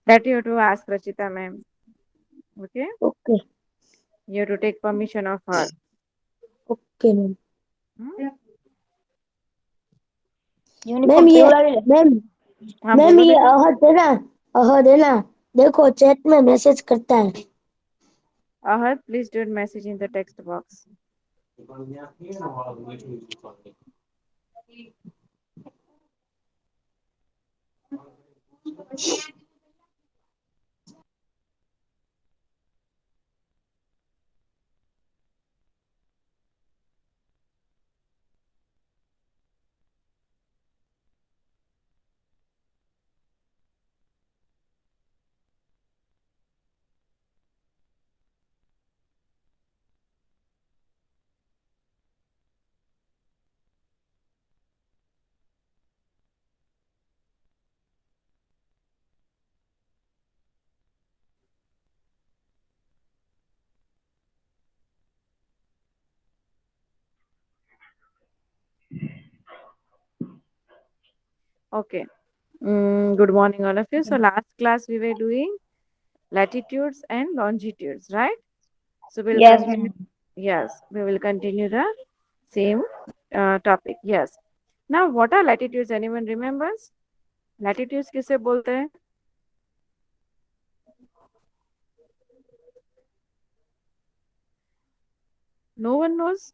That you have to ask Rachita ma'am. Okay? Okay. You have to take permission of her. Okay, ma'am. Hmm? Ma'am uniform ये पीवड़ा भी ma'am हाँ ma'am बोलो ये बेटा. अहद है ना देखो चैट में मैसेज करता है. Ahad, please do message in the text box. Okay. Good morning, all of you. So last class we were doing latitudes and longitudes, right? So we'll yes continue. Ma'am Yes, we will continue the same topic. Yes. Now, what are latitudes? Anyone remembers? Latitudes किसे बोलते हैं? No one knows.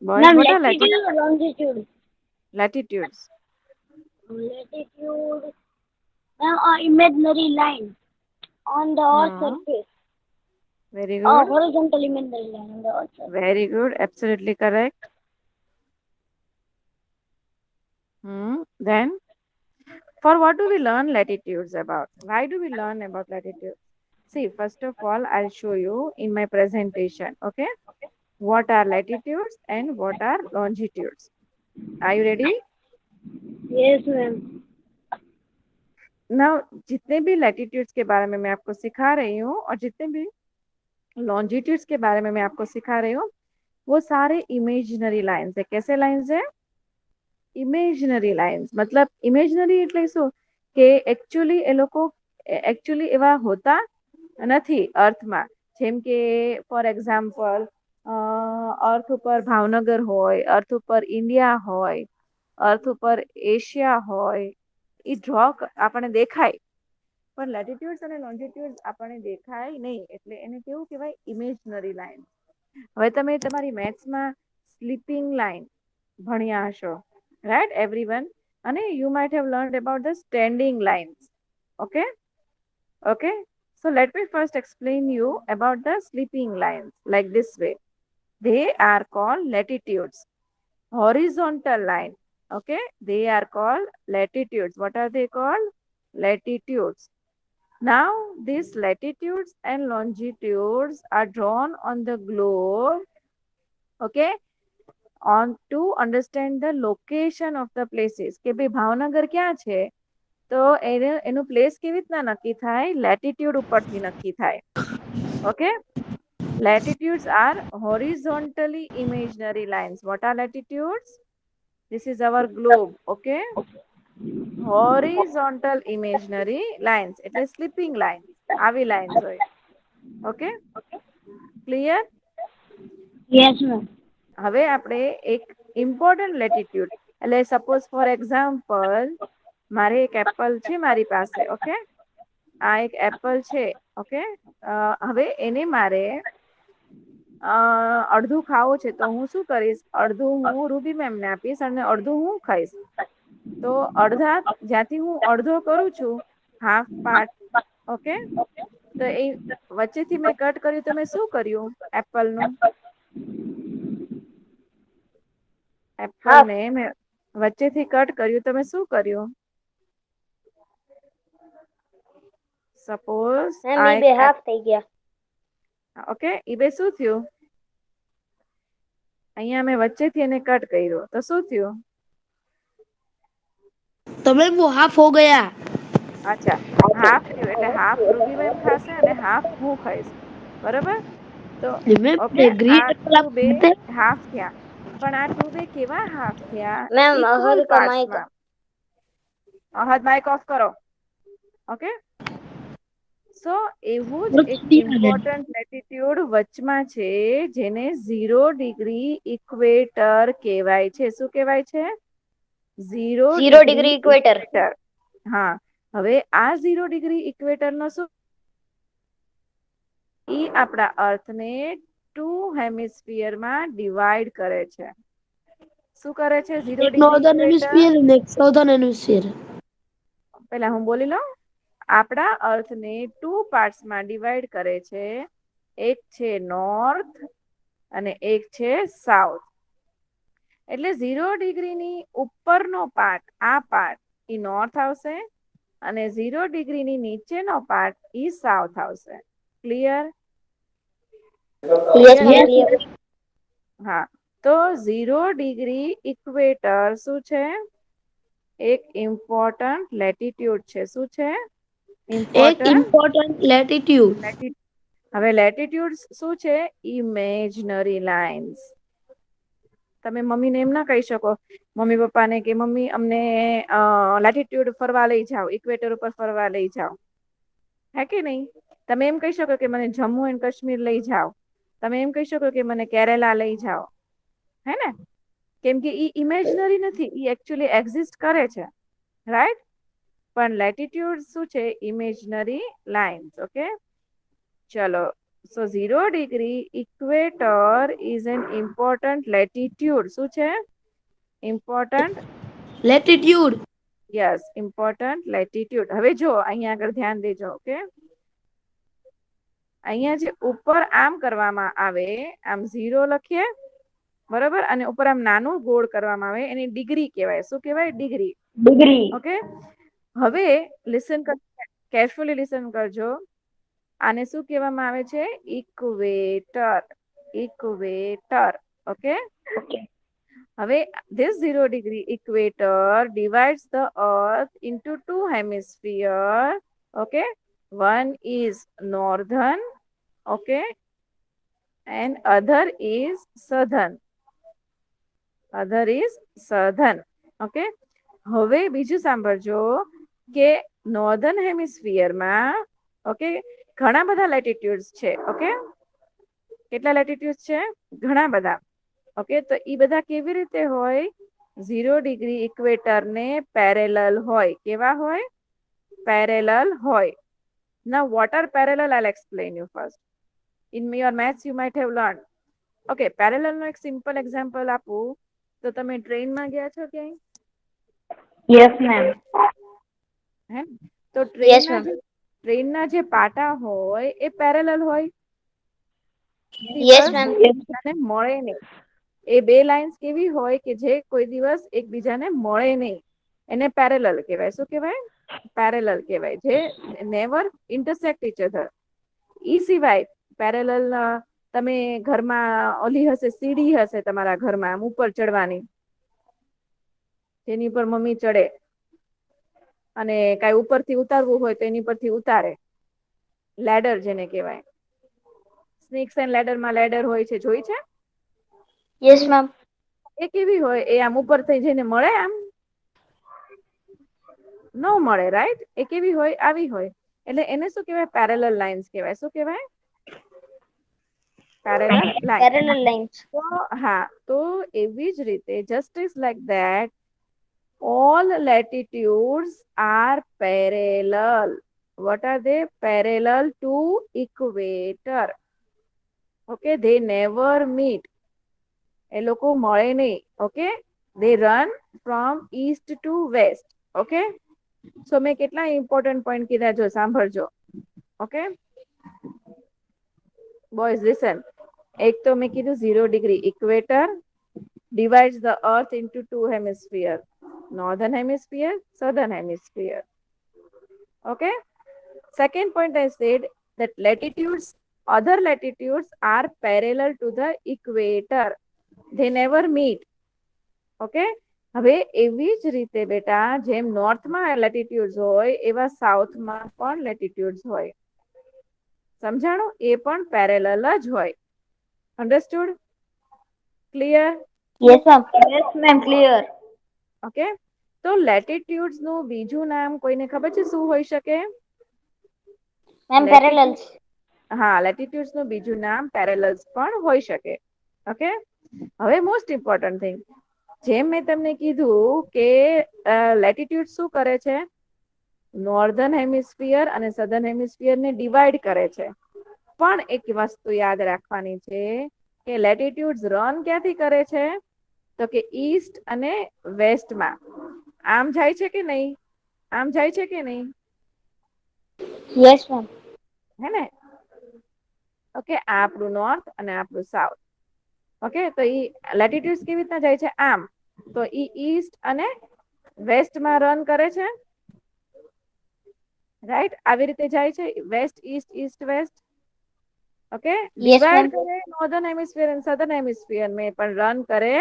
Boys, ma'am what are latitude और longitude. latitudes? Latitude, an imaginary line on the Earth's Hmm. surface. Very A good. horizontal imaginary line on the Earth's surface. Very good. Absolutely correct. Then, for what do we learn latitudes about? Why do we learn about latitudes? See, first of all, I'll show you in my presentation. Okay, what are latitudes and what are longitudes? Are you ready? Yes, ma'am. Now, जितने भी latitudes के बारे में मैं आपको सिखा रही हूँ और जितने भी longitudes के बारे में मैं आपको सिखा रही हूँ वो सारे इमेजिनरी लाइन्स है. कैसे लाइन्स है? Imaginary lines. મતલબ ઇમેજનરી એટલે શું કે એકચ્યુઅલી એ લોકો એકચ્યુઅલી એવા હોતા નથી અર્થમાં. જેમ કે ફોર એક્ઝામ્પલ અર્થ ઉપર ભાવનગર હોય, અર્થ ઉપર ઇન્ડિયા હોય, અર્થ ઉપર એશિયા હોય, એ ડ્રો આપણને દેખાય પણ લેટિટ્યુડ્સ અને લોન્જિટ્યુડ્સ આપણને દેખાય નહીં એટલે એને કેવું કહેવાય? Imaginary line. હવે તમે તમારી મેથ્સમાં સ્લીપિંગ લાઇન ભણ્યા હશો, right everyone, and you might have learned about the standing lines. Okay, okay, so let me first explain you about the sleeping lines like this way. They are called latitudes. Horizontal line, okay, they are called latitudes. What are they called? Latitudes. Now these latitudes and longitudes are drawn on the globe, okay, on to understand the location of the places. કે ભાઈ ભાવનગર ક્યાં છે તો એનું place કેવી રીતના નક્કી થાય? લેટિટ્યુડ ઉપરથી નક્કી થાય. Okay, latitudes are horizontally imaginary lines. What are latitudes? This is our globe. Okay, horizontal imaginary lines એટલે સ્લીપિંગ લાઇન. આવી લાઇન્સ હોય. Okay, clear? Yes, ma'am. હવે આપણે એક ઇમ્પોર્ટન્ટ લેટિટ્યુડ એટલે સપોઝ ફોર એક્ઝામ્પલ મારે એક એપલ છે મારી પાસે. ઓકે, આ એક એપલ છે. ઓકે, હવે એને મારે અડધું ખાવું છે તો હું શું કરીશ? અડધું હું રૂબી મેમને આપીશ અને અડધું હું ખાઈશ. તો અડધા જ્યાંથી હું અડધો કરું છું હાફ પાર્ટ, ઓકે, તો એ વચ્ચેથી મેં કટ કર્યું તો મેં શું કર્યું? એપલનું Half. એપલને મેં વચ્ચેથી કટ કર્યું તો મેં શું કર્યું? સપોઝ મેમ આ ઈ એક બે હાફ થઈ ગયા. ઓકે, એ બે શું થયું? અહીંયા મેં વચ્ચેથી એને કટ કર્યો તો શું થયું? તો મેમ वो हाफ हो गया. અચ્છા, હાફ થયું એટલે હાફ રૂબી મેમ ખાશે અને હાફ હું ખાઈશ. બરોબર? તો मैम ઓકે, આ ग्रीन एप्पल ટુ आप બે खाते हैं? હાફ થયા. પણ આ 2 બે કેવા હાફ થયા? મેમ ઇક્વલ અહદ का माइक પાર્ટ્સમાં. અહદ માઇક ઓફ કરો. ઓકે, સો એવું જ એક ઇમ્પોર્ટન્ટ લેટિટ્યુડ વચમાં છે જેને 0 ડિગ્રી ઇક્વેટર કહેવાય છે. શું કહેવાય છે? 0 0 ડિગ્રી डिग्री इक्वेटर ઇક્વેટર. હા, હવે આ 0 ડિગ્રી ઇક્વેટર નો શું? ઈ આપણા અર્થને 2 હેમિસ્ફિયરમાં ડિવાઈડ કરે છે. શું કરે છે? 0 એક ડિગ્રી નોર્ધન ઇક્વેટર. હેમિસ્ફિયર અને એક સાઉથર્ન હેમિસ્ફિયર. પહેલા હું બોલી લઉં. આપણા અર્થને 2 પાર્ટ્સમાં ડિવાઈડ કરે છે. એક છે નોર્થ અને એક છે સાઉથ. એટલે 0 ડિગ્રીની ઉપરનો પાર્ટ, આ પાર્ટ ઈ નોર્થ આવશે અને 0 ડિગ્રીની નીચેનો પાર્ટ ઈ સાઉથ આવશે. Clear? Yes clear? Ma'am clear હા, તો 0 ડિગ્રી ઇક્વેટર શું છે? એક ઇમ્પોર્ટન્ટ લેટિટ્યુડ છે. શું છે? એક ઇમ્પોર્ટન્ટ લેટિટ્યુડ. હવે લેટિટ્યુડ શું છે? Imaginary lines. તમે મમ્મીને એમ ના કહી શકો, મમ્મી પપ્પાને, કે મમ્મી અમને લેટિટ્યુડ ફરવા લઈ જાઓ, ઇક્વેટર ઉપર ફરવા લઈ જાઓ. હે કે નહીં? તમે એમ કહી શકો કે મને જમ્મુ એન્ડ કાશ્મીર લઈ જાઓ. તમે એમ કહી શકો કે મને કેરેલા લઈ જાઓ. હે ને? કેમ કે ઈ ઇમેજનરી નથી, ઈ એકચ્યુઅલી એક્ઝિસ્ટ કરે છે. રાઈટ? પણ લેટિટ્યુડ શું છે? Imaginary lines. ઓકે, ચલો. So 0 degree equator is an important latitude. શું છે? Important. Latitude. Yes, important latitude. હવે જો અહીંયા આગળ ધ્યાન દેજો. ઓકે, અહીંયા જે ઉપર આમ કરવામાં આવે, આમ 0 લખીએ, બરોબર, અને ઉપર આમ નાનું ગોળ કરવામાં આવે, એની ડિગ્રી કહેવાય. શું કહેવાય? ડિગ્રી. डिग्री ઓકે, હવે લિસન કર, કેરફુલી લિસન કરજો. આને શું કહેવામાં આવે છે? ઇક્વેટર. ઇક્વેટર. ઓકે, ओके હવે this 0 degree equator divides the earth into 2 hemisphere. Okay, one is northern, okay, and other is southern. Other is southern. Okay, હવે બીજું સાંભળજો કે નોર્ધન હેમિસ્ફિયરમાં, ઓકે, ઘણા બધા લેટિટ્યુડ્સ છે. ઓકે, કેટલા લેટિટ્યુડ્સ છે? ઘણા બધા. ઓકે, તો ઈ બધા કેવી રીતે હોય? 0 ડિગ્રી ઇક્વેટરને પેરેલલ હોય. કેવા હોય? પેરેલલ હોય. Now what are parallel? I'll explain you first. In your maths you might have learned. Okay, parallel નો એક સિમ્પલ એક્ઝામ્પલ આપું તો તમે ટ્રેનમાં ગયા છો ક્યાંય? यस मैम હે? તો Yes, ma'am. ટ્રેનના જે પાટા હોય એ પેરેલલ હોય. Yes, ma'am. એકબીજાને મળે નહીં. એ બે લાઇન્સ કેવી હોય કે જે કોઈ દિવસ એકબીજાને મળે નહીં, એને પેરેલલ કહેવાય. શું કહેવાય? પેરેલલ કહેવાય. જે નેવર ઇન્ટરસેક્ટ ઈચ અધર. ઈ સિવાય પેરેલલ તમે ઘરમાં ઓલી હશે, સીડી હશે તમારા ઘરમાં આમ ઉપર ચડવાની, જેની પર મમ્મી ચડે અને કાંઈ ઉપરથી ઉતારવું હોય તો એની પરથી ઉતારે. લેડર જેને કહેવાય. સ્નેક્સ એન્ડ લેડરમાં લેડર હોય છે, જોઈ છે? Yes, ma'am. એ કેવી હોય? એ આમ ઉપર થઈ જઈને મળે, આમ ન મળે. રાઈટ? એ કેવી હોય? આવી હોય. એટલે એને શું કહેવાય? પેરેલલ લાઇન્સ કહેવાય. શું કહેવાય? Parallel line. Parallel lines. તો હા, તો એવી જ રીતે just is like that, all latitudes are parallel. What are they? Parallel to equator. Okay, they never meet. એ લોકો મળે નહીં. Okay, they run from east to west. Okay, so મેં કેટલા ઇમ્પોર્ટન્ટ પોઈન્ટ કીધા, જો સાંભળજો. Okay boys, listen. એક તો મેં કીધું 0 degree equator divides the earth into 2 hemisphere, northern hemisphere, southern hemisphere. Okay, second point I said that latitudes, other latitudes are parallel to the equator, they never meet. Okay, હવે એવી જ રીતે બેટા જેમ નોર્થમાં લેટિટ્યુડ્સ હોય એવા સાઉથમાં પણ લેટિટ્યુડ્સ હોય. સમજાણું? એ પણ પેરેલલ જ હોય. Understood? Clear? Yes, ma'am. Yes, ma'am. Clear. Okay, તો લેટિટ્યુડ્સ નું બીજું નામ કોઈને ખબર છે શું હોઈ શકે? Ma'am, latitude, parallels. હા, લેટિટ્યુડ્સ નું બીજું નામ પેરેલલ્સ પણ હોઈ શકે. ઓકે, હવે મોસ્ટ ઇમ્પોર્ટન્ટ થિંગ, જેમ મેં તમને કીધું કે લેટિટ્યુડ શું કરે છે? નોર્ધન હેમિસ્ફિયર અને સધર્ન હેમિસ્ફિયર ને ડિવાઈડ કરે છે. પણ એક વસ્તુ યાદ રાખવાની છે કે લેટિટ્યુડ્સ રન ક્યાંથી કરે છે? તો કે ઈસ્ટ અને વેસ્ટમાં. આમ જાય છે કે નહીં? આમ જાય છે કે નહીં? Yes, ma'am. હે ને? ઓકે, આ આપણું નોર્થ અને આપણું સાઉથ. ઓકે, તો ઈ લેટિટ્યુડ્સ કેવી રીતના જાય છે? આમ. તો ઈ ઈસ્ટ અને વેસ્ટમાં રન કરે છે, રાઈટ? આવી રીતે જાય છે, west east, east west. Okay, Yes, divide ma'am. કરે નોર્ધન હેમિસ્ફિયર અને સધર્ન હેમિસ્ફિયર મેં, પણ રન કરે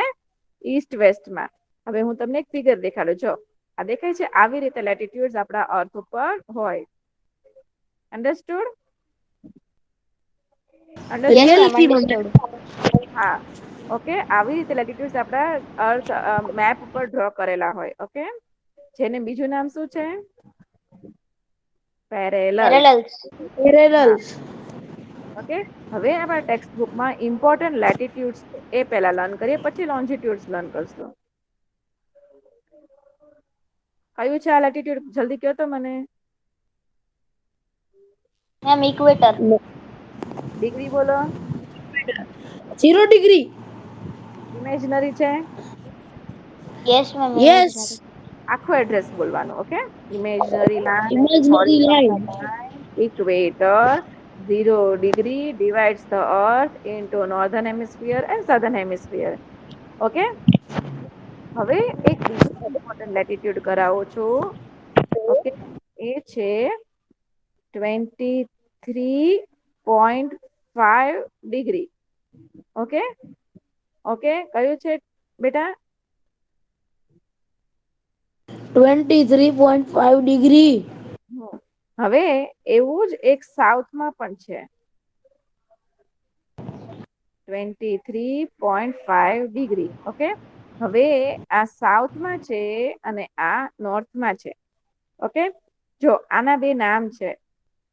ઈસ્ટ વેસ્ટમાં. હવે હું તમને એક ફિગર દેખાડું. જો આ દેખાય છે, આવી રીતે લેટિટ્યુડ્સ આપણા અર્થ ઉપર હોય. Understood? Yes, understood? ma'am. Understood. હા, ઓકે, આવી રીતે લેટિટ્યુડ્સ આપણા અર્થ મેપ ઉપર ડ્રો કરેલા હોય. ઓકે, જેને બીજું નામ શું છે? પેરેલલ્સ. Parallels. Parallels. ઓકે, હવે આપણા ટેક્સ્ટ બુકમાં ઇમ્પોર્ટન્ટ લેટિટ્યુડ્સ એ પહેલા લર્ન કરીએ, પછી લોન્જિટ્યુડ્સ લર્ન કરશું. કયું છે આ લેટિટ્યુડ? જલ્દી કહો તો મને. Ma'am, equator. ડિગ્રી બોલો. 0 degree. ઇમેજનરી છે? Yes, ma'am. Yes. Imaginary. આખું એડ્રેસ બોલવાનું. Okay, imaginary line, Imaginary line. Horizontal line, equator, 0 degree divides the earth into northern hemisphere and southern hemisphere. Okay, હવે એક બીજું ઇમ્પોર્ટન્ટ લેટિટ્યુડ કરાવું છું. Okay, એ છે 23.5 ડિગ્રી. ઓકે, ઓકે, કયું છે બેટા? 23.5 degree. હવે એવું જ એક સાઉથમાં પણ છે, 23.5 ડિગ્રી. ઓકે, હવે આ સાઉથમાં છે અને આ નોર્થમાં છે. ઓકે, જો આના બે નામ છે,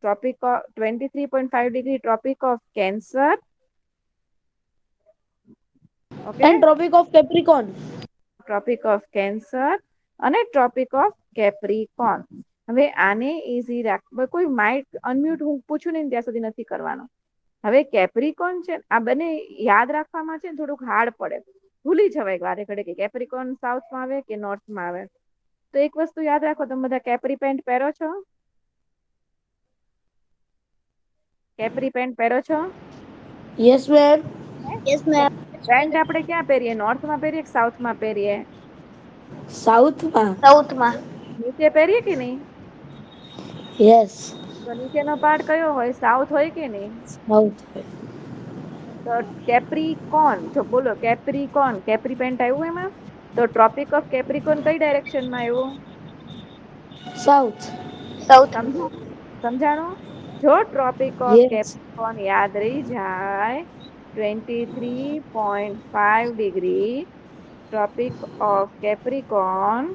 tropic of 23.5 degree tropic of cancer. Okay, And Tropic of Capricorn. Tropic of cancer અને ટ્રોપિક ઓફ કેપ્રિકોર્ન. હવે આને ઈઝી રાખ, કોઈ માઇક અનમ્યુટ હું પૂછું ને ત્યાં સુધી નથી કરવાનો. હવે કેપ્રિકોર્ન છે, આ બંને યાદ રાખવામાં છે ને થોડુંક હાર્ડ પડે, ભૂલી જવાય વારે ઘડે કે કેપ્રિકોર્ન સાઉથમાં આવે કે નોર્થમાં આવે. તો એક વસ્તુ યાદ રાખો, તમે બધા કેપ્રી પેન્ટ પહેરો છો? કેપ્રી પેન્ટ પહેરો છો? Yes, ma'am. Yes, ma'am. Pant આપણે ક્યાં પહેરીએ? નોર્થમાં પહેરીએ કે સાઉથમાં પહેરીએ? South ma. South ma. નીચે પહેરીએ કે નહીં? Yes. તો નીચેનો પાર્ટ કયો હોય? સાઉથ હોય કે નહીં? South. તો કેપ્રિકોર્ન, જો બોલો કેપ્રિકોર્ન, કેપ્રી પેન્ટ આવ્યું એમાં, તો ટ્રોપિક ઓફ કેપ્રિકોર્ન કઈ ડાયરેક્શનમાં આવ્યું? South. South ma. સમજાણું? જો ટ્રોપિક ઓફ Yes. કેપ્રિકોર્ન યાદ રહી જાય, 23.5 ડિગ્રી ટ્રોપિક ઓફ કેપ્રિકોર્ન,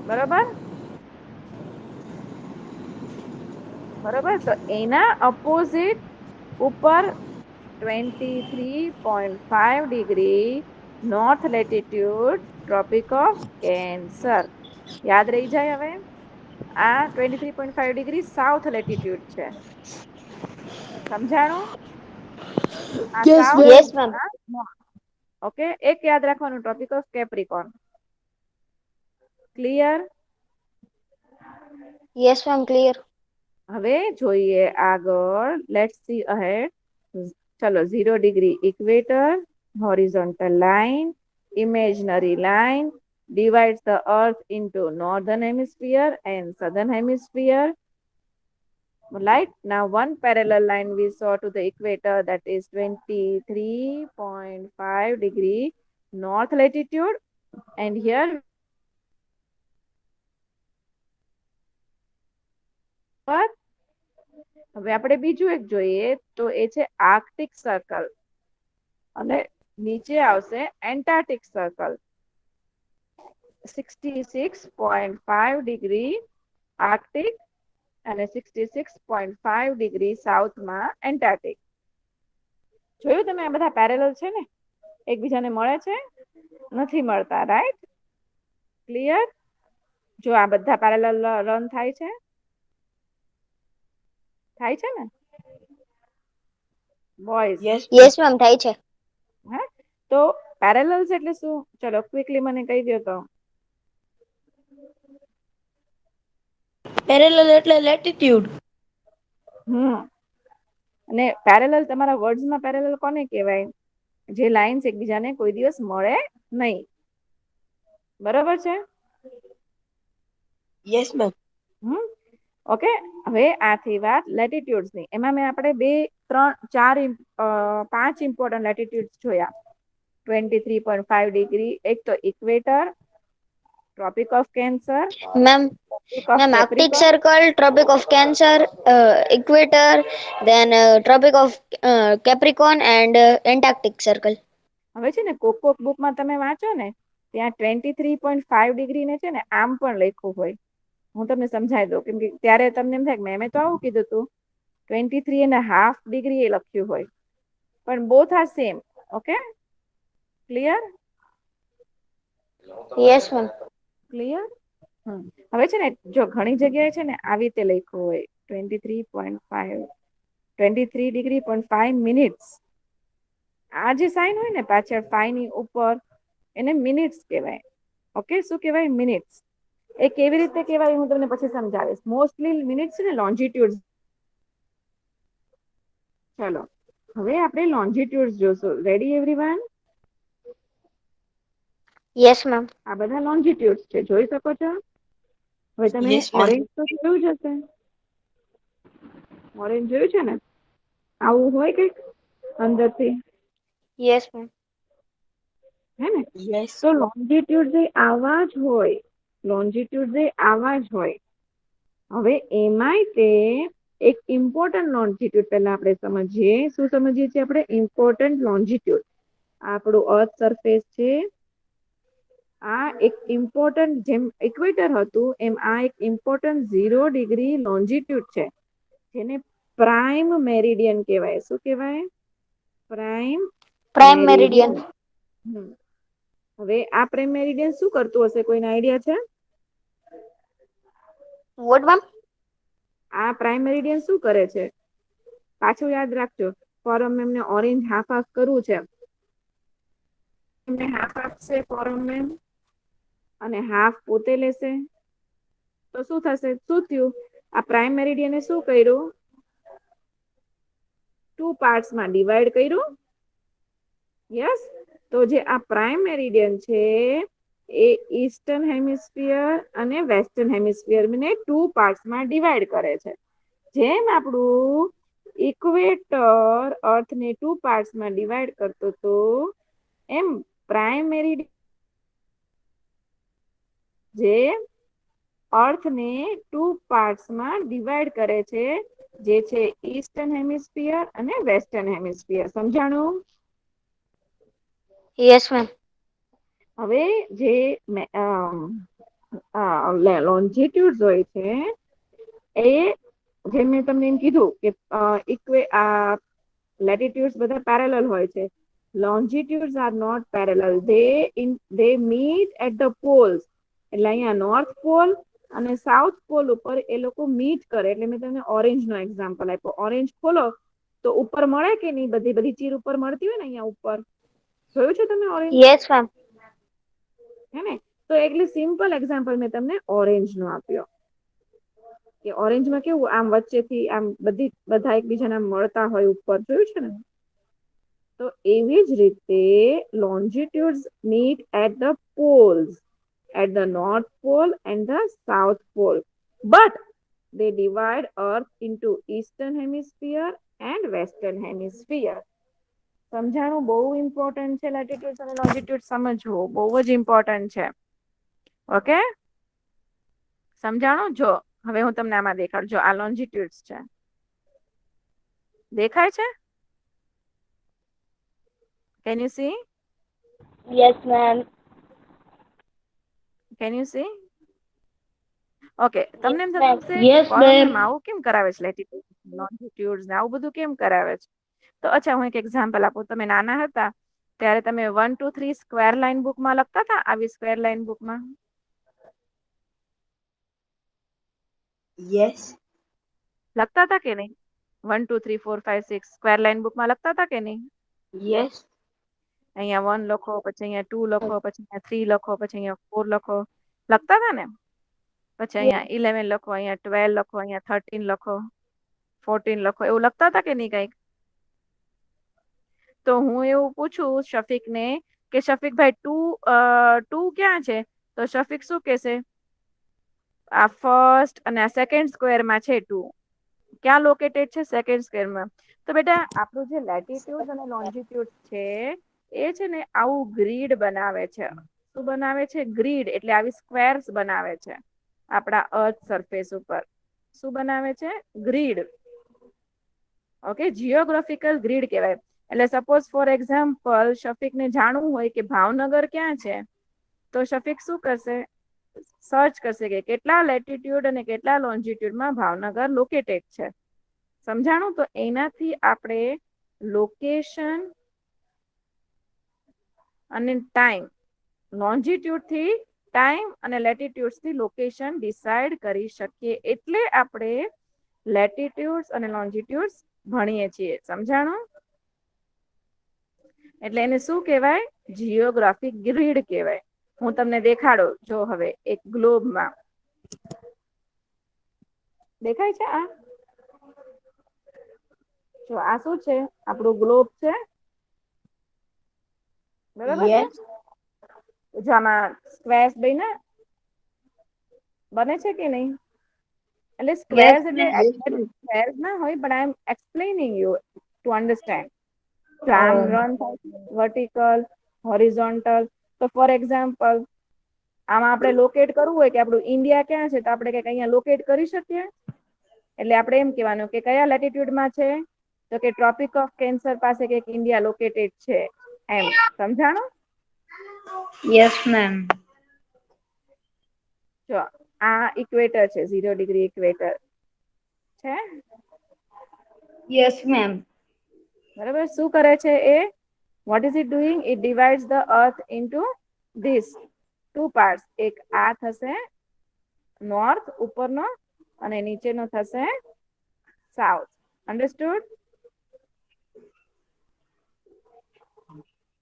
બરોબર? બરોબર, તો એના અપોઝિટ ઉપર 23.5 degree north latitude tropic of cancer. યાદ રહી જાય? હવે આ 23.5 ડિગ્રી સાઉથ લેટિટ્યુડ છે. સમજાણું? આ Yes, south. ma'am. Yes, ma'am. Okay, એક યાદ રાખવાનું, tropic of Capricorn. Clear? Yes, ma'am. Clear. હવે જોઈએ આગળ. Let's see ahead. ચલો, 0 degree equator, horizontal line, imaginary line divides the earth into northern hemisphere and southern hemisphere. Right now, one parallel line we saw to the equator, that is 23.5 degree north latitude, and here હવે આપણે બીજું એક જોઈએ, તો એ છે Arctic circle. અને નીચે આવશે એન્ટાર્કટિક સર્કલ 66.5 ડિગ્રી આર્કટિક અને 66.5 ડિગ્રી સાઉથમાં એન્ટાર્કટિક. જોયું તમે આ બધા પેરેલલ છે ને, એકબીજાને મળે છે, નથી મળતા, રાઈટ? ક્લિયર? જો આ બધા પેરેલલ રન થાય છે ને બોયઝ? યસ મેમ થાય છે. હા, તો પેરેલલ્સ એટલે શું? ચલો ક્વિકલી મને કહી દો તો. પેરેલલ એટલે લેટિટ્યુડ. અને પેરેલલ તમારા વર્ડ્સમાં પેરેલલ કોને કહેવાય? જે લાઇન્સ એકબીજાને કોઈ દિવસ મળે નહીં. બરોબર છે? Yes ma'am. ઓકે, હવે આ થઈ વાત લેટિટ્યુડ્સની. એમાં મેં આપણે 2, 3, 4, 5 ઇમ્પોર્ટન્ટ લેટિટ્યુડ્સ જોયા. 23.5 ડિગ્રી, એક તો equator, tropic of cancer, ma'am Arctic circle, tropic of cancer, equator, then tropic of Capricorn and Antarctic circle. હવે છે ને કોક બુકમાં તમે વાંચો ને, ત્યાં 23.5 ડિગ્રી ને છે ને આમ પણ લખ્યું હોય. હું તમને સમજાવી દઉં, કેમ કે ત્યારે તમને એમ થાય કે મેં તો આવું કીધું હતું. 23.5 ડિગ્રી એ લખ્યું હોય, પણ both are same. Okay, clear? Yes ma'am. Clear? હવે છે ને, જો ઘણી જગ્યાએ છે ને આવી રીતે લખ્યું હોય 23 ડિગ્રી પણ 5 મિનિટ્સ. આ જે સાઇન હોય ને પાછળ 5 ની ઉપર, એને મિનિટ્સ કહેવાય. ઓકે, શું કહેવાય? મિનિટ્સ. એ કેવી રીતે કહેવાય હું તમને પછી સમજાવીશ. મોસ્ટલી મિનિટ્સ ને લોન્જીટ્યુડ. ચલો હવે આપણે લોન્જીટ્યુડ જોશું. Ready everyone? Yes ma'am. આ બધા લોન્જીટ્યુડ છે, જોઈ શકો છો. હવે તમે ઓરેન્જ તો જોયું જ હશે. ઓરેન્જ જોયું છે ને? આવું હોય કઈક અંદરથી. Yes ma'am. હે ને? તો લોન્જીટ્યુડ જે આવા જ હોય, લોન્જીટ્યુડ જે આવા જ હોય. હવે એમાંય તે એક ઇમ્પોર્ટન્ટ લોન્જીટ્યુડ પહેલા આપણે સમજીએ. શું સમજીએ છીએ આપણે? ઇમ્પોર્ટન્ટ લોન્જીટ્યુડ. આપણું અર્થ સરફેસ છે, આ એક ઇમ્પોર્ટન્ટ, જેમ ઇક્વેટર હતું એમ આ એક ઇમ્પોર્ટન્ટ 0 ડિગ્રી લોન્જીટ્યુડ છે, જેને પ્રાઇમ મેરિડિયન કહેવાય. શું કહેવાય? Prime meridian. હવે આ પ્રાઇમ મેરિડિયન શું કરતું હશે? કોઈને આઈડિયા છે? What ma'am? આ પ્રાઇમ મેરિડિયન શું કરે છે? પાછું યાદ રાખજો, ફોરમ એમને ઓરેન્જ હાફ હાફ કરવું છે. એમને હાફ આપશે ફોરમ મેમ, અને હાફ પોતે લેશે. તો શું થશે? શું થયું? આ પ્રાઇમ મેરિડિયને શું કર્યું? 2 પાર્ટ્સમાં ડિવાઈડ કર્યું. યસ, તો જે આ પ્રાઇમ મેરિડિયન છે એ ઈસ્ટર્ન હેમિસ્ફિયર અને વેસ્ટર્ન હેમિસ્ફિયર ને 2 પાર્ટ્સમાં ડિવાઈડ કરે છે. જેમ આપણું ઇક્વેટર અર્થને 2 પાર્ટ્સમાં ડિવાઈડ કરતો હતો, એમ પ્રાઇમ મેરિડિયન જે અર્થને 2 પાર્ટ્સમાં ડિવાઈડ કરે છે, જે છે ઈસ્ટર્ન હેમિસ્ફિયર અને વેસ્ટર્ન હેમિસ્ફિયર. સમજાણું? Yes ma'am. હવે જે લોન્જીટ્યુડ હોય છે એ, જેમ મેં તમને એમ કીધું કે લેટિટ્યુડ્સ બધા પેરેલલ હોય છે. Longitudes are not parallel. They meet at the poles. એટલે અહીંયા નોર્થ પોલ અને સાઉથ પોલ ઉપર એ લોકો મીટ કરે. એટલે મેં તમને ઓરેન્જ નો એક્ઝામ્પલ આપ્યો. ઓરેન્જ ખોલો તો ઉપર મળે કે નહીં? બધી ચીર ઉપર મળતી હોય ને અહીંયા ઉપર. જોયું છે તમે ઓરેન્જ? Yes ma'am. હે ને? તો એટલે સિમ્પલ એક્ઝામ્પલ મેં તમને ઓરેન્જ નો આપ્યો કે ઓરેન્જમાં કેવું આમ વચ્ચેથી આમ બધા એકબીજાને મળતા હોય ઉપર. જોયું છે ને? તો એવી જ રીતે લોન્જીટ્યુડ્સ meet at the poles, at the north pole and the south pole, but they divide earth into eastern hemisphere and western hemisphere. સમજાણું? બહુ ઇમ્પોર્ટન્ટ છે લેટિટ્યુડ અને લોન્જીટ્યુડ સમજવું, બહુ જ ઇમ્પોર્ટન્ટ છે. ઓકે, સમજાણું? જો હવે હું તમને આમાં દેખાડું. જો આ લોન્જીટ્યુડ્સ છે, દેખાય છે? Can you see? Yes, ma'am. Can you C? Okay, તમને એમ Yes, થતું હશે કે યસ કોલમ મેમ. એમ આવું કેમ કરાવે છે, લેટિટ્યુડ લોન્જિટ્યુડ ને આવું બધું કેમ કરાવે છે? તો અચ્છા, હું એક એક્ઝામ્પલ આપું. તમે નાના હતા ત્યારે તમે 1 2 3 સ્ક્વેર લાઈન બુકમાં લખતા હતા, આવી સ્ક્વેર લાઈન બુકમાં યસ. લખતા હતા કે નહીં? 1 2 3 4 5 6 સ્ક્વેર લાઈન બુકમાં લખતા હતા કે નહીં? યસ. અહીંયા 1 લખો, પછી અહીંયા 2 લખો, પછી અહીંયા 3 લખો, પછી અહીંયા 4 લખો, લખતા હતા ને? પછી અહીંયા 11 લખો, અહીંયા 12 લખો, અહીંયા 13 લખો, 14 લખો, એવું લખતા હતા કે નહીં કંઈક? તો હું એવું પૂછું શફીકને કે શફીકભાઈ ટુ ક્યાં છે? તો શફીક શું કહેશે? આ ફર્સ્ટ અને આ સેકન્ડ સ્ક્વેરમાં છે ટુ. ક્યાં લોકેટેડ છે? સેકન્ડ સ્ક્વેરમાં. તો બેટા આપણું જે લેટિટ્યુડ અને લોન્જિટ્યુડ છે એ છે ને આવું ગ્રીડ બનાવે છે. શું બનાવે છે? ગ્રીડ. એટલે આવી સ્ક્વેર્સ બનાવે છે આપણા અર્થ સરફેસ ઉપર. શું બનાવે છે? ગ્રીડ. ઓકે, જીઓગ્રાફિકલ ગ્રીડ કહેવાય. એટલે સપોઝ ફોર એક્ઝામ્પલ શફીકને જાણવું હોય કે ભાવનગર ક્યાં છે, તો શફીક શું કરશે? સર્ચ કરશે કે કેટલા લેટિટ્યુડ અને કેટલા લોન્જિટ્યુડમાં ભાવનગર લોકેટેડ છે. સમજાણું? તો એનાથી આપણે લોકેશન અને ટાઈમ, લોન્જિટ્યુડ થી ટાઈમ અને લેટિટ્યુડ થી લોકેશન ડિસાઇડ કરી શકીએ. એટલે આપણે લેટિટ્યુડ્સ અને લોન્જિટ્યુડ્સ ભણીએ છીએ. સમજાણું? એટલે એને શું કહેવાય? જીઓગ્રાફિક ગ્રીડ કહેવાય. હું તમને દેખાડો જો હવે એક ગ્લોબમાં દેખાય છે. આ જો આ શું છે? આપણું ગ્લોબ છે, બરાબર છે? જો આમાં સ્ક્વેર્સ બને છે કે નહીં? એટલે સ્ક્વેર્સ એટલે સ્ક્વેર્સ ના હોય, પણ આઈ એમ એક્સપ્લેનિંગ યુ ટુ અન્ડરસ્ટેન્ડ. આમ રન થાય વર્ટિકલ, હોરિઝોન્ટલ. તો ફોર એક્ઝામ્પલ આમાં આપણે લોકેટ કરવું હોય કે આપણું ઇન્ડિયા ક્યાં છે, તો આપણે કંઈક અહીંયા લોકેટ કરી શકીએ. એટલે આપણે એમ કહેવાનું કે કયા લેટિટ્યુડમાં છે, તો કે ટ્રોપિક ઓફ કેન્સર પાસે કંઈક ઇન્ડિયા લોકેટેડ છે. એમ સમજાણું? Yes ma'am. જો આ ઇક્વેટર છે, 0 ડિગ્રી ઇક્વેટર છે. Yes ma'am. બરાબર. શું કરે છે એ? What is it doing? It divides the earth into this two parts. એક આ થશે નોર્થ ઉપરનો અને નીચેનો થશે સાઉથ. અન્ડરસ્ટુડ?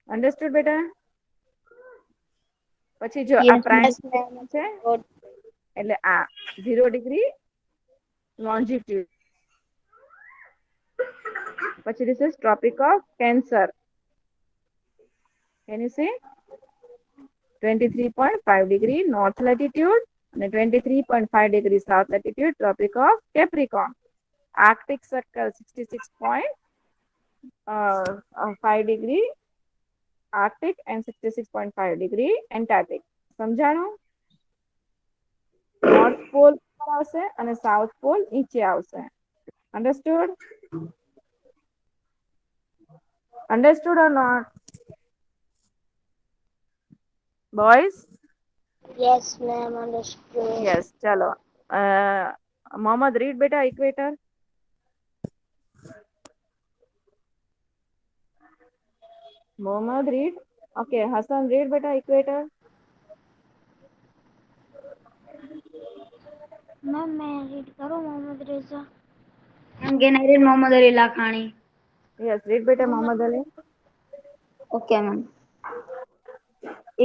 અન્ડરસ્ટુડ બેટા? પછી જો આ પ્રાઇમ છે એટલે આ 0 ડિગ્રી લોન્જિટ્યુડ. પછી this is tropic of cancer. Can you see? 23.5 degree north latitude and 23.5 degree south latitude, tropic of Capricorn. Arctic circle 66.5 degree Arctic and 66.5 degree Antarctic. સમજાણું? નોર્થ પોલ ઉપર આવશે અને સાઉથ પોલ નીચે આવશે. Understood? Understood or not? Boys? Yes, ma'am. Understood. Yes, चलो. Mohammad read बेटा equator. Mohammad read. Okay, Hassan read बेटा equator. Ma'am मैं रीड करूँ मोहम्मद रेजा? Can I read Muhammad Ali Lakhani? Yes, read बेटा Mohammad Ali. Okay, ma'am.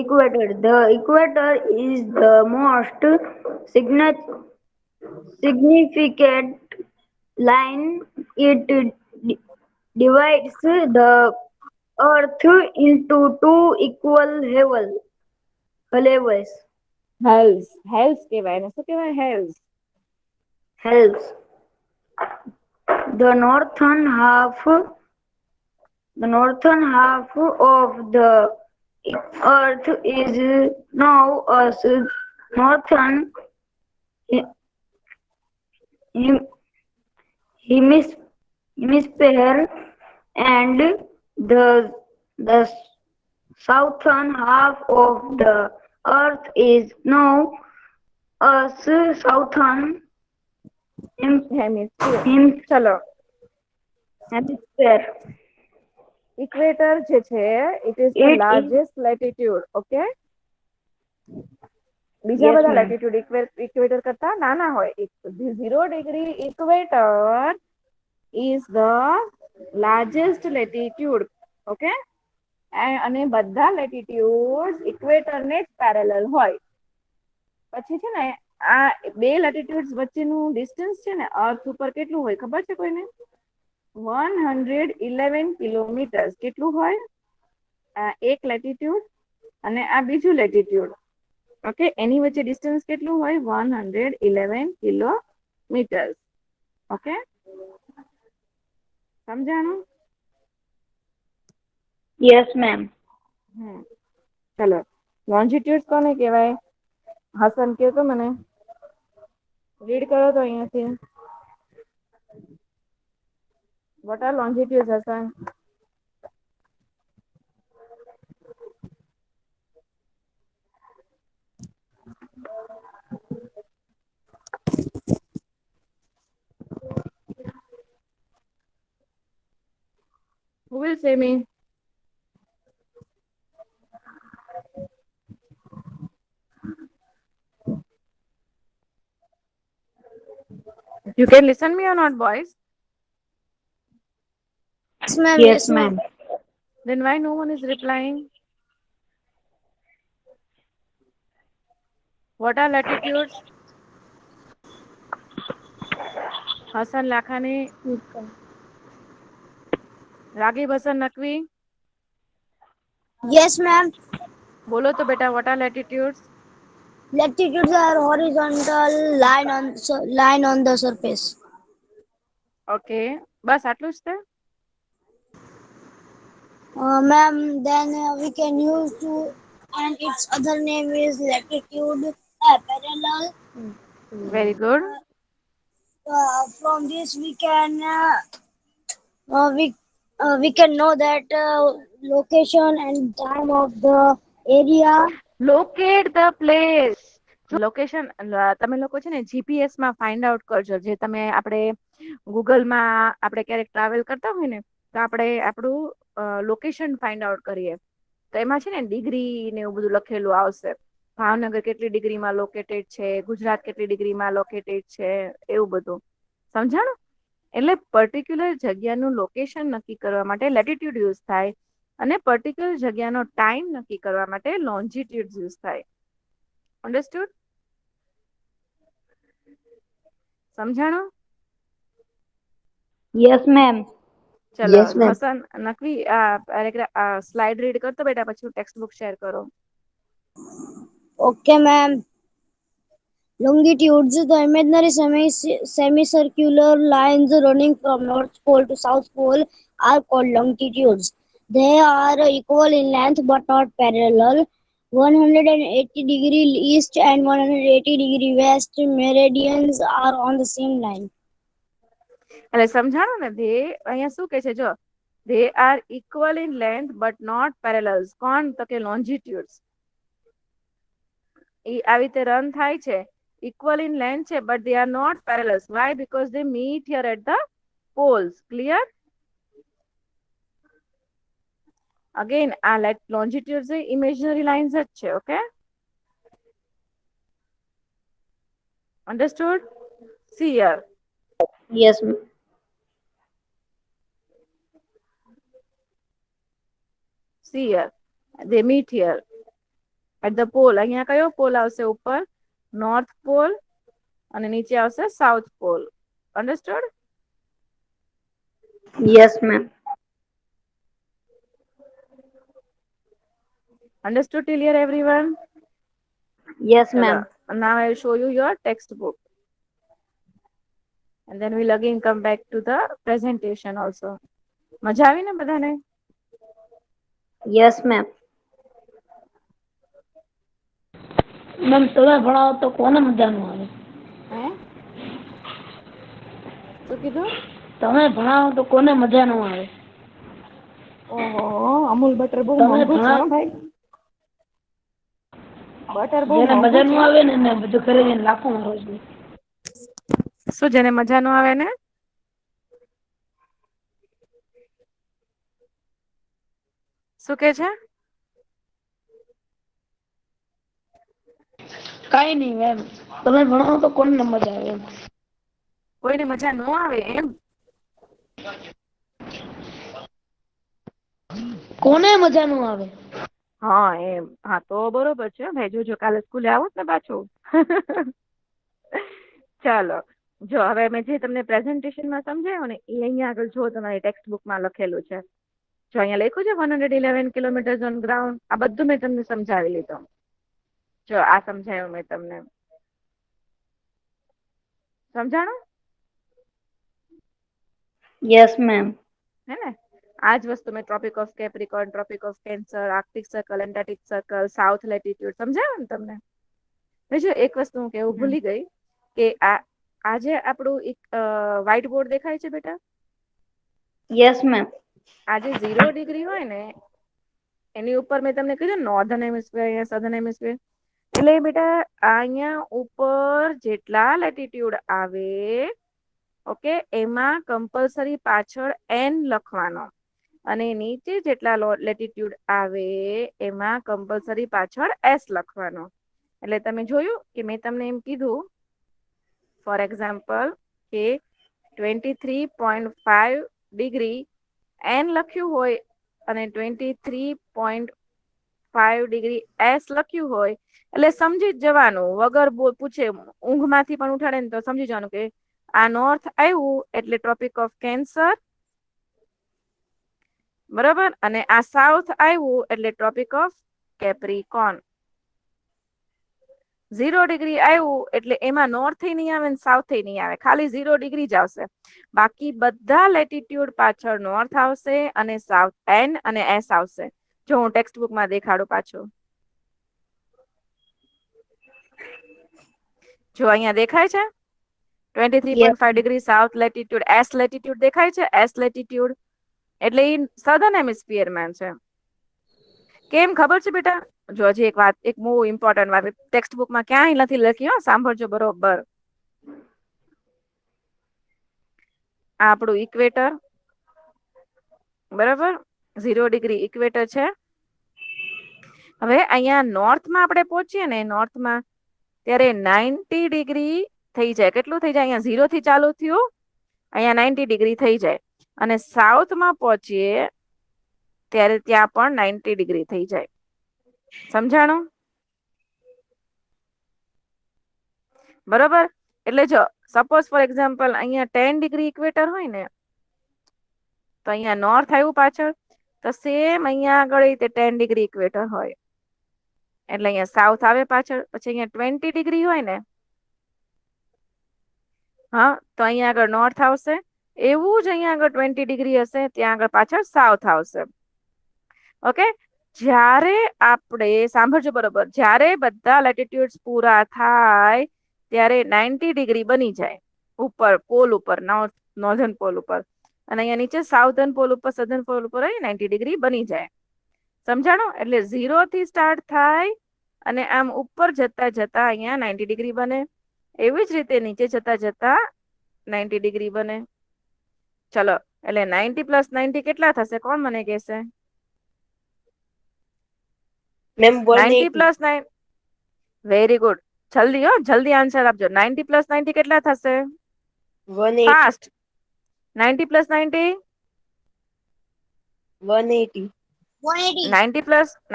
Equator. The equator is the most significant line. It divides the earth into two equal levels. Hells કહેવાય ને? શું કહેવાય? hells. The northern half of the earth is now as northern hemisphere, and the southern half of the Earth is known as southern hemisphere. hem- ચલો, hemisphere. Equator જે છે it is the It is largest latitude. Okay, બીજા yes, બધા ma'am. Latitude equator કરતા નાના હોય. 0 degree equator is the largest latitude. Okay, અને બધા લેટિટ્યુડ ઇક્વેટર ને પેરેલલ હોય. પછી છે ને આ બે લેટિટ્યુડ વચ્ચેનું ડિસ્ટન્સ છે ને અર્થ ઉપર કેટલું હોય ખબર છે કોઈને? 111 કિલોમીટર. કેટલું હોય? આ એક લેટિટ્યુડ અને આ બીજું લેટિટ્યુડ. ઓકે, એની વચ્ચે ડિસ્ટન્સ કેટલું હોય? 111 કિલોમીટર. ઓકે, સમજાણું? Yes, ma'am. ચલો, લોન્જિટ્યુડ કોને કહેવાય? હસન કે તો મને રીડ કરો તો અહીંયાથી. What are longitude Hasan? Who will say me? You can listen me or not, boys? Yes, ma'am. Yes, ma'am. Then why no one is replying? What are latitudes? Hasan Lakhani, Ragib Hasan Naqvi, Yes, ma'am. બોલો તો બેટા, what are latitudes? Latitudes are horizontal line on the surface. Okay, બસ આટલું જ છે. Ma'am, then we can use to, and its other name is latitude parallel. Very good. From this we can we can know that location and time of the area. Locate the place. Location તમે લોકો છે ને GPS માં find out કરજો. જે તમે આપણે ગૂગલમાં આપણે ક્યારેક ટ્રાવેલ કરતા હોય ને તો આપણે આપણું લોકેશન ફાઇન્ડ આઉટ કરીએ તો એમાં છે ને ડિગ્રી ને એવું બધું લખેલું આવશે. ભાવનગર કેટલી ડિગ્રીમાં લોકેટેડ છે, ગુજરાત કેટલી ડિગ્રીમાં લોકેટેડ છે, એવું બધું. સમજાણું? એટલે પર્ટિક્યુલર જગ્યાનું લોકેશન નક્કી કરવા માટે લેટિટ્યુડ યુઝ થાય અને પર્ટિક્યુલર જગ્યાનો ટાઈમ નક્કી કરવા માટે લોન્જિટ્યુડ યુઝ થાય. અન્ડરસ્ટુડ? સમજાણું? Yes, ma'am. ચલો, Yes, ma'am. Hassan Naqvi slide read કરતો બેટા, પછી ટેક્સ્ટ બુક શેર કરો. Okay, ma'am. Longitudes, the imaginary semicircular lines running from North Pole to South Pole, are called longitudes. They are equal in length but not parallel. 180 degree east and 180 degree west meridians are on the same line. એટલે સમજાણું ને? અહીંયા શું કહે છે જો, they are equal in length but not parallels. કોણ? તો કે longitudes. એ આવી રીતે રન થાય છે, equal in length છે but they are not parallels. Why? Because they meet here at the poles. Clear? Again, આ longitudes imaginary lines જ છે. Okay, understood? See here. Yes, ma'am. See here, they meet here at the pole. અહીંયા કયો pole આવશે? ઉપર north pole અને નીચે આવશે south pole. Understood? Yes, ma'am. Understood till here, everyone? Yes, ma'am. Now I will show you your textbook. And then we'll again come back to the presentation also. મજા આવી ને બધાને? Yes, ma'am. Ma'am તમે ભણાવો તો કોને મજા ન આવે? હે? શું કીધું? તમે ભણાવો તો કોને મજા ન આવે? ઓહો, અમૂલ બટર બહુ તમે મોંઘું છે ઘણા હો ભાઈ. બટર બહુ જેને મોંઘું મજા નું છે. આવે ને એને બધું ઘરે જઈને લાખું રોજ ની. શું જેને મજા નો આવે ને? શું કે છે? કઈ નઈ એમ તમે ભણાવો તો કોને મજા આવે એમ. કોઈને મજા ન આવે એમ? કોને મજા નો આવે? હા એમ. હા તો બરોબર છે ભાઈ, જોજો કાલે સ્કૂલે આવો ને પાછું. ચાલો, જો હવે મેં જે તમને પ્રેઝન્ટેશનમાં સમજાવ્યું ને એ અહીંયા આગળ જો તમારી ટેક્સ્ટ બુકમાં લખેલું છે. જો અહીંયા લખ્યું છે 111 કિલોમીટર ઓન ગ્રાઉન્ડ. આ બધું મેં તમને સમજાવી લીધું. જો આ સમજાયું મેં તમને. સમજાણું? Yes, ma'am. હે ને? આ જ વસ્તુ મેં tropic of Capricorn, tropic of Cancer, Arctic circle, Antarctic circle, south latitude સમજાવ્યું ને તમને? જો એક વસ્તુ હું કેવું ભૂલી ગઈ કે આજે આપણું એક વ્હાઈટ બોર્ડ દેખાય છે બેટા? Yes, ma'am. આજે 0 ડિગ્રી હોય ને એની ઉપર મેં તમને કીધું નોર્ધન હેમિસ્ફિયર અહીંયા સધર્ન હેમિસ્ફિયર. એટલે બેટા અહીંયા ઉપર જેટલા લેટિટ્યુડ આવે, ઓકે, એમાં કમ્પલસરી પાછળ n લખવાનો. અને નીચે જેટલા લેટિટ્યુડ આવે એમાં કમ્પલસરી પાછળ s લખવાનો. એટલે તમે જોયું કે મેં તમને એમ કીધું ફોર એક્ઝામ્પલ કે 23.5 ડિગ્રી n લખ્યું હોય અને 23.5 ડિગ્રી s લખ્યું હોય એટલે સમજી જ જવાનું, વગર પૂછે ઊંઘ માંથી પણ ઉઠાડે ને તો સમજી જવાનું કે આ નોર્થ આવ્યું એટલે ટ્રોપિક ઓફ કેન્સર, બરોબર, અને આ સાઉથ આવ્યું એટલે ટ્રોપિક ઓફ કેપ્રિકોર્ન. 0 ડિગ્રી આવ્યું એટલે એમાં નોર્થ નહીં આવે ને સાઉથ નહીં આવે, ખાલી 0 ડિગ્રી જ આવશે. બાકી બધા લેટિટ્યુડ પાછળ નોર્થ આવશે અને સાઉથ n અને s આવશે. જો હું ટેક્સ્ટ બુકમાં દેખાડું પાછું. જો અહીંયા દેખાય છે 23.5 degree south latitude, S latitude દેખાય છે? એસ લેટિટ્યુડ એટલે એ સધર્ન હેમિસ્ફિયરમાં છે. કેમ ખબર છે બેટા? જો હજી એક વાત, એક બહુ ઇમ્પોર્ટન્ટ વાત ટેક્સ્ટ બુકમાં ક્યાંય નથી લખી, સાંભળજો બરોબર. આ આપણું ઇક્વેટર, બરાબર, 0 ડિગ્રી ઇક્વેટર છે. હવે અહીંયા નોર્થમાં આપણે પહોંચીએ ને, નોર્થમાં ત્યારે 90 ડિગ્રી થઈ જાય. કેટલું થઈ જાય? અહીંયા 0 થી ચાલુ થયું, અહીંયા 90 ડિગ્રી થઈ જાય. અને સાઉથમાં પહોંચીએ ત્યારે ત્યાં પણ 90 ડિગ્રી થઈ જાય. સમજાણું? બરોબર. એટલે જો સપોઝ ફોર એક્ઝામ્પલ અહીંયા 10 ડિગ્રી ઇક્વેટર હોય ને, તો અહીંયા નોર્થ આવ્યું પાછળ, તો સેમ અહીંયા આગળ 10 ડિગ્રી ઇક્વેટર હોય એટલે અહીંયા સાઉથ આવે પાછળ. પછી અહીંયા 20 ડિગ્રી હોય ને, હા, તો અહીંયા આગળ નોર્થ આવશે. એવું જ અહીંયા આગળ 20 ડિગ્રી હશે ત્યાં આગળ પાછળ સાઉથ આવશે. ઓકે, જ્યારે આપણે સાંભળજો બરોબર, જ્યારે બધા લેટિટ્યુડ્સ પૂરા થાય ત્યારે 90 ડિગ્રી બની જાય ઉપર પોલ ઉપર, નોર્ધન પોલ ઉપર, અને અહીંયા નીચે સાઉથર્ન પોલ ઉપર, સધર્ન પોલ ઉપર 90 ડિગ્રી બની જાય. સમજાણું? એટલે 0 થી સ્ટાર્ટ થાય અને આમ ઉપર જતા જતા અહીંયા 90 ડિગ્રી બને. એવી જ રીતે નીચે જતા જતા 90 ડિગ્રી બને. ચલો, એટલે 90 + 90 કેટલા થશે? કોણ મને કહેશે? મેમ 90 + 180. 9, very good. જલ્દી જલ્દી આન્સર આપજો. 90 + 90 કેટલા થશે? 180. ફાસ્ટ. 90 + 90 180. 90 +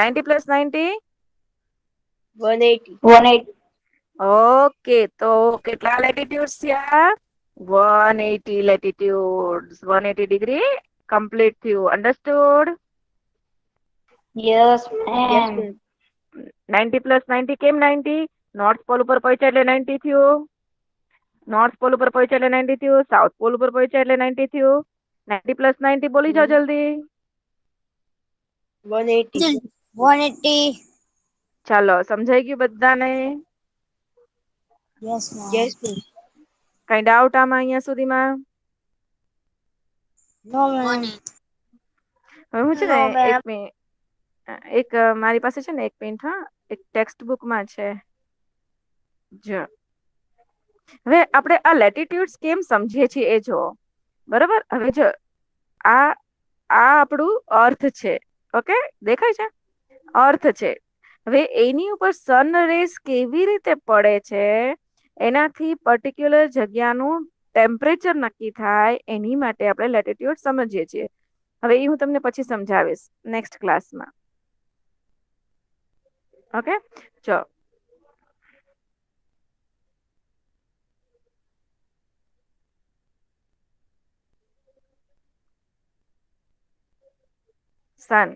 90 + 90 180. 180. ઓકે, તો કેટલા લેટિટ્યુડ્સ થયા? 180 લેટિટ્યુડ્સ. 180 ડિગ્રી કમ્પ્લીટ થયું. Understood? Yes, Yes, ma'am. ma'am. 90 + 90 કેમ 90? નોર્થ પોલ ઉપર પહોંચ્યા એટલે 90 થયું. નોર્થ પોલ ઉપર પહોંચ્યા એટલે 90 થયું. સાઉથ પોલ ઉપર પહોંચ્યા એટલે 90 થયું. 90 + 90 બોલી જાઓ જલ્દી. 180. 180. ચાલો, સમજાઈ ગયું બધાને? Yes, ma'am. Yes, ma'am. કઈ ડાઉટ આમાં અહીંયા સુધીમાં? No, ma'am. હવે હું છે ને No, ma'am. એક મારી પાસે છે ને એક મિનિટ, હા, એક ટેક્સ્ટ બુકમાં છે. જો હવે આપણે આ લેટિટ્યુડ્સ કેમ સમજીએ છીએ એ જો, બરાબર. હવે જો આ આપણું અર્થ છે, ઓકે, દેખાય છે, અર્થ છે. હવે એની ઉપર સન રેઝ કેવી રીતે પડે છે એનાથી પર્ટિક્યુલર જગ્યાનું ટેમ્પરેચર નક્કી થાય, એની માટે આપણે લેટિટ્યુડ સમજીએ છીએ. હવે એ હું તમને પછી સમજાવીશ નેક્સ્ટ ક્લાસમાં. ઓકે, ચલો. સન,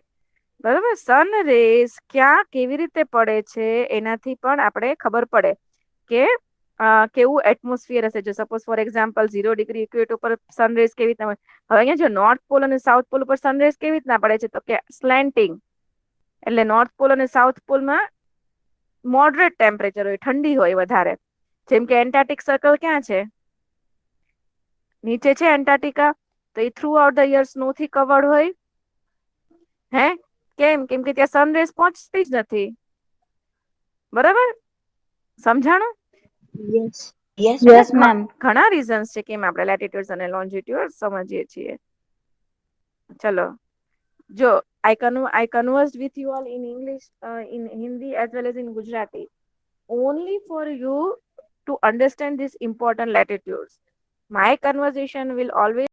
બરાબર. સન રેઝ ક્યાં કેવી રીતે પડે છે એનાથી પણ આપણે ખબર પડે કે કેવું એટમોસ્ફિયર હશે. જો suppose for example 0 degree equator ઉપર સનરેઝ કેવી રીતના હોય. હવે અહીંયા જો નોર્થ પોલ અને સાઉથ પોલ ઉપર સનરેઝ કેવી રીતના પડે છે, તો કે સ્લેન્ટિંગ. એટલે નોર્થ પોલ અને સાઉથ પોલમાં મોડરેટ ટેમ્પરેચર હોય, ઠંડી હોય વધારે. જેમ કે એન્ટાર્ટિક સર્કલ ક્યાં છે? નીચે છે એન્ટાર્ટિકા. તો એ થ્રુ આઉટ ધ યર સ્નોથી કવર્ડ હોય. હે કેમ? કેમ કે ત્યાં સનરેઝ પહોંચતી જ નથી. બરાબર, સમજાણું? Yes. Yes. Yes, ma'am. ઘણા રીઝન્સ છે કેમ આપણે લેટિટ્યુડ અને લોન્જિટ્યુડ સમજીએ છીએ. ચલો, જો I conversed with you all in English, in Hindi as well as in Gujarati, only for you to understand these important latitudes. My conversation will always